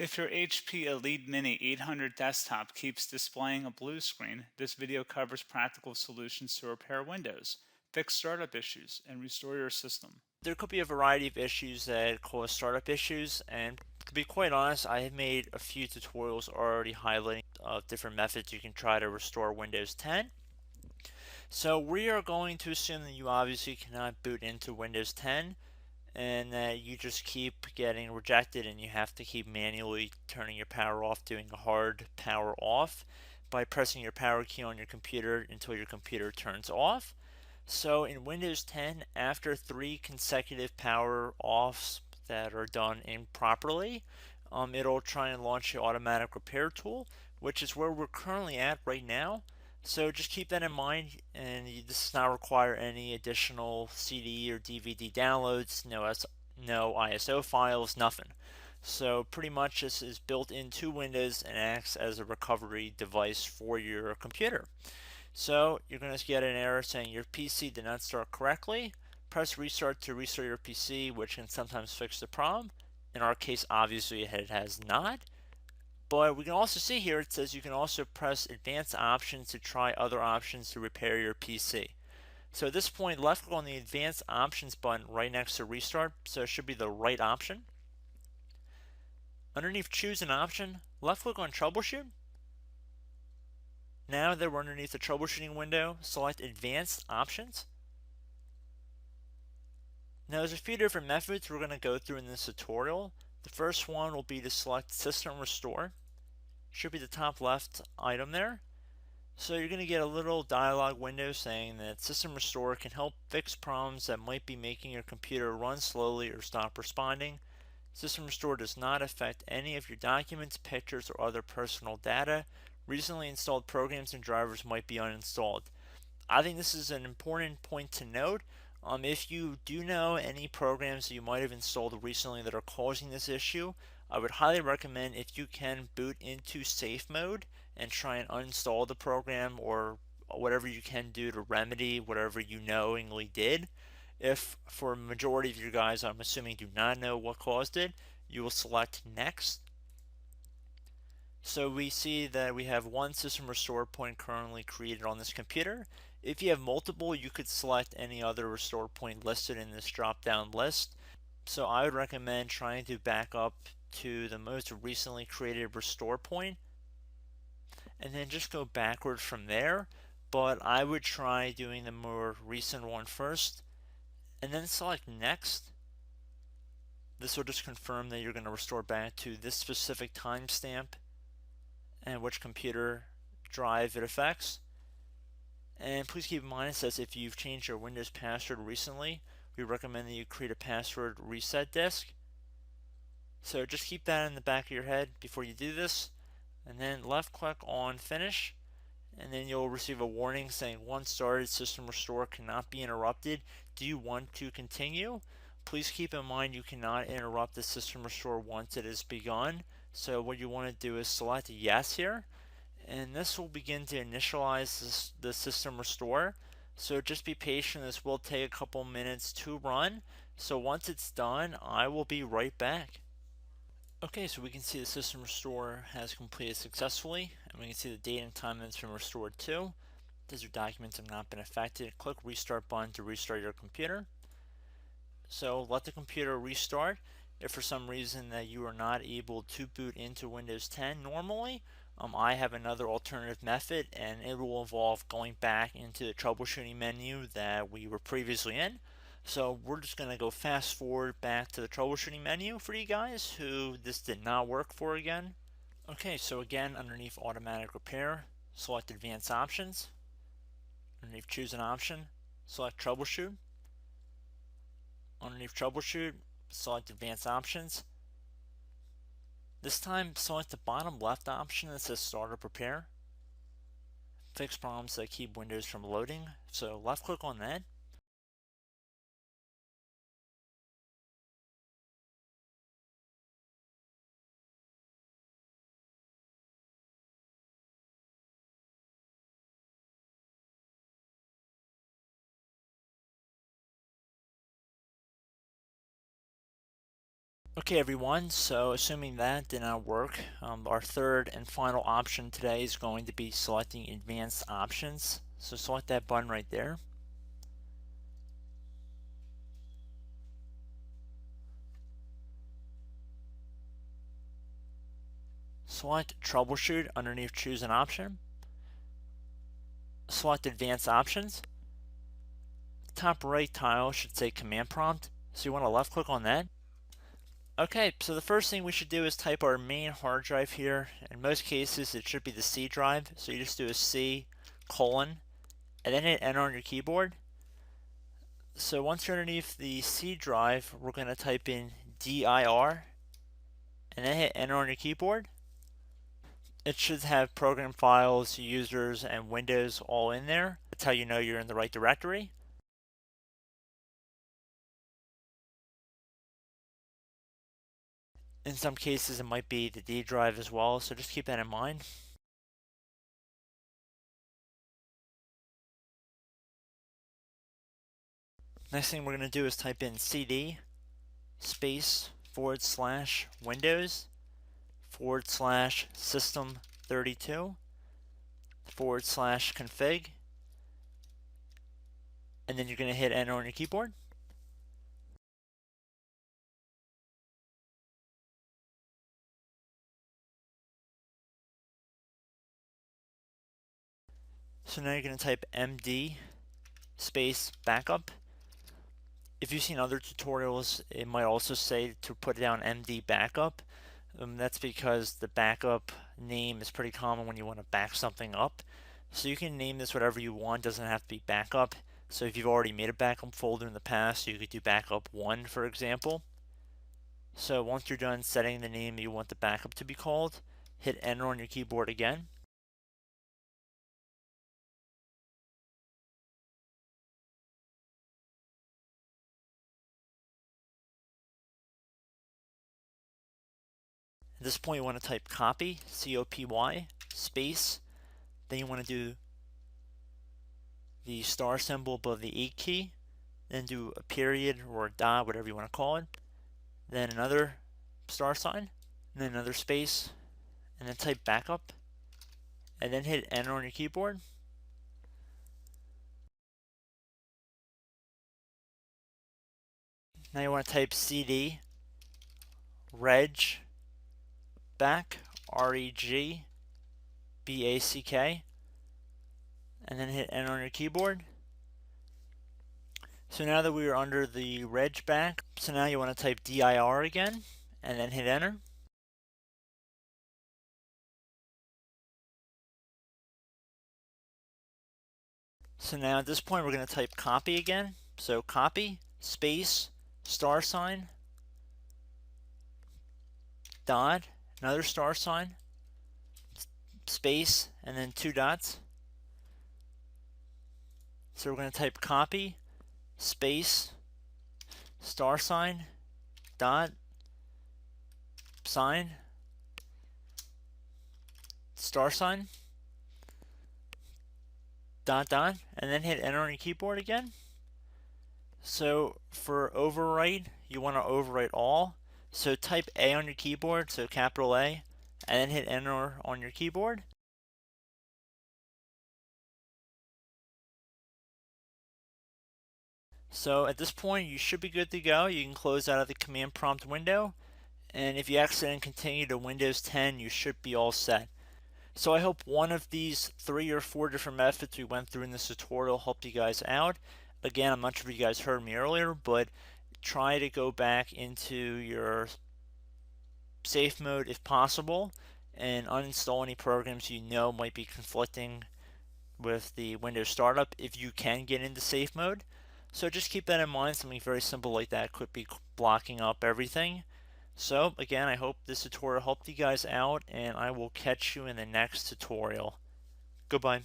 If your HP Elite Mini 800 desktop keeps displaying a blue screen, this video covers practical solutions to repair Windows, fix startup issues, and restore your system. There could be a variety of issues that cause startup issues, and to be quite honest, I have made a few tutorials already highlighting different methods you can try to restore Windows 10. So we are going to assume that you obviously cannot boot into Windows 10 and that you just keep getting rejected and you have to keep manually turning your power off, doing a hard power off by pressing your power key on your computer until your computer turns off. So in Windows 10, after 3 consecutive power offs that are done improperly, it'll try and launch the automatic repair tool, which is where we're currently at right now. So just keep that in mind, and this does not require any additional CD or DVD downloads, no ISO files, nothing. So pretty much this is built into Windows and acts as a recovery device for your computer. So you're going to get an error saying your PC did not start correctly. Press restart to restart your PC, which can sometimes fix the problem. In our case, obviously it has not. But we can also see here it says you can also press advanced options to try other options to repair your PC. So at this point, left click on the advanced options button right next to restart, so it should be the right option. Underneath choose an option, left click on troubleshoot. Now that we're underneath the troubleshooting window, select advanced options. Now there's a few different methods we're going to go through in this tutorial. The first one will be to select system restore. Should be the top left item there. So you're going to get a little dialog window saying that System Restore can help fix problems that might be making your computer run slowly or stop responding. System Restore does not affect any of your documents, pictures, or other personal data. Recently installed programs and drivers might be uninstalled. I think this is an important point to note. If you do know any programs that you might have installed recently that are causing this issue, I would highly recommend if you can boot into safe mode and try and uninstall the program or whatever you can do to remedy whatever you knowingly did. If for a majority of you guys, I'm assuming do not know what caused it, you will select next. So we see that we have one system restore point currently created on this computer. If you have multiple, you could select any other restore point listed in this drop down list. So I would recommend trying to back up to the most recently created restore point and then just go backwards from there. But I would try doing the more recent one first and then select next. This will just confirm that you're going to restore back to this specific timestamp and which computer drive it affects. And please keep in mind it says if you've changed your Windows password recently, we recommend that you create a password reset disk. So just keep that in the back of your head before you do this, and then left click on finish, and then you'll receive a warning saying once started, system restore cannot be interrupted. Do you want to continue? Please keep in mind you cannot interrupt the system restore once it is begun. So what you want to do is select yes here, and this will begin to initialize the system restore. So just be patient, this will take a couple minutes to run. So once it's done, I will be right back. Okay, so we can see the system restore has completed successfully, and we can see the date and time that it's been restored to. These documents have not been affected. Click restart button to restart your computer. So let the computer restart. If for some reason that you are not able to boot into Windows 10 normally, I have another alternative method, and it will involve going back into the troubleshooting menu that we were previously in. So we're just going to go fast forward back to the troubleshooting menu for you guys who this did not work for again. Okay, so again, underneath automatic repair, select advanced options. Underneath choose an option, select troubleshoot. Underneath troubleshoot, select advanced options. This time, select the bottom left option that says startup repair. Fix problems that keep Windows from loading. So left click on that. Okay everyone, so assuming that did not work, our third and final option today is going to be selecting advanced options. So select that button right there. Select troubleshoot underneath choose an option. Select advanced options. Top right tile should say command prompt, so you want to left click on that. Okay, so the first thing we should do is type our main hard drive here. In most cases it should be the C drive, so you just do a C colon and then hit enter on your keyboard. So once you're underneath the C drive, we're going to type in dir and then hit enter on your keyboard. It should have program files, users, and Windows all in there. That's how you know you're in the right directory. In some cases it might be the D drive as well, so just keep that in mind. Next thing we're going to do is type in cd space / Windows / system 32 / config, and then you're going to hit enter on your keyboard. So now you're going to type md space backup. If you've seen other tutorials, it might also say to put down md backup. That's because the backup name is pretty common when you want to back something up. So you can name this whatever you want, doesn't have to be backup. So if you've already made a backup folder in the past, you could do backup 1 for example. So once you're done setting the name you want the backup to be called, hit enter on your keyboard again. At this point you want to type copy, C-O-P-Y, space, then you want to do the star symbol above the 8 key, then do a period or a dot, whatever you want to call it, then another star sign, and then another space, and then type backup, and then hit enter on your keyboard. Now you want to type cd reg back, REG BACK, and then hit enter on your keyboard. So now that we are under the reg back, so now you want to type dir again, and then hit enter. So now at this point we're going to type copy again. So copy, space, star sign, dot, another star sign, space, and then 2 dots. So we're going to type copy, space, star sign, dot, sign, star sign, dot, dot, and then hit enter on your keyboard again. So for overwrite, you want to overwrite all. So type A on your keyboard, so capital A, and then hit enter on your keyboard. So at this point you should be good to go. You can close out of the command prompt window, and if you accidentally continue to Windows 10 you should be all set. So I hope one of these 3 or 4 different methods we went through in this tutorial helped you guys out. Again, I'm not sure if you guys heard me earlier, but try to go back into your safe mode if possible and uninstall any programs you know might be conflicting with the Windows startup if you can get into safe mode. So just keep that in mind. Something very simple like that could be blocking up everything. So again, I hope this tutorial helped you guys out, and I will catch you in the next tutorial. Goodbye.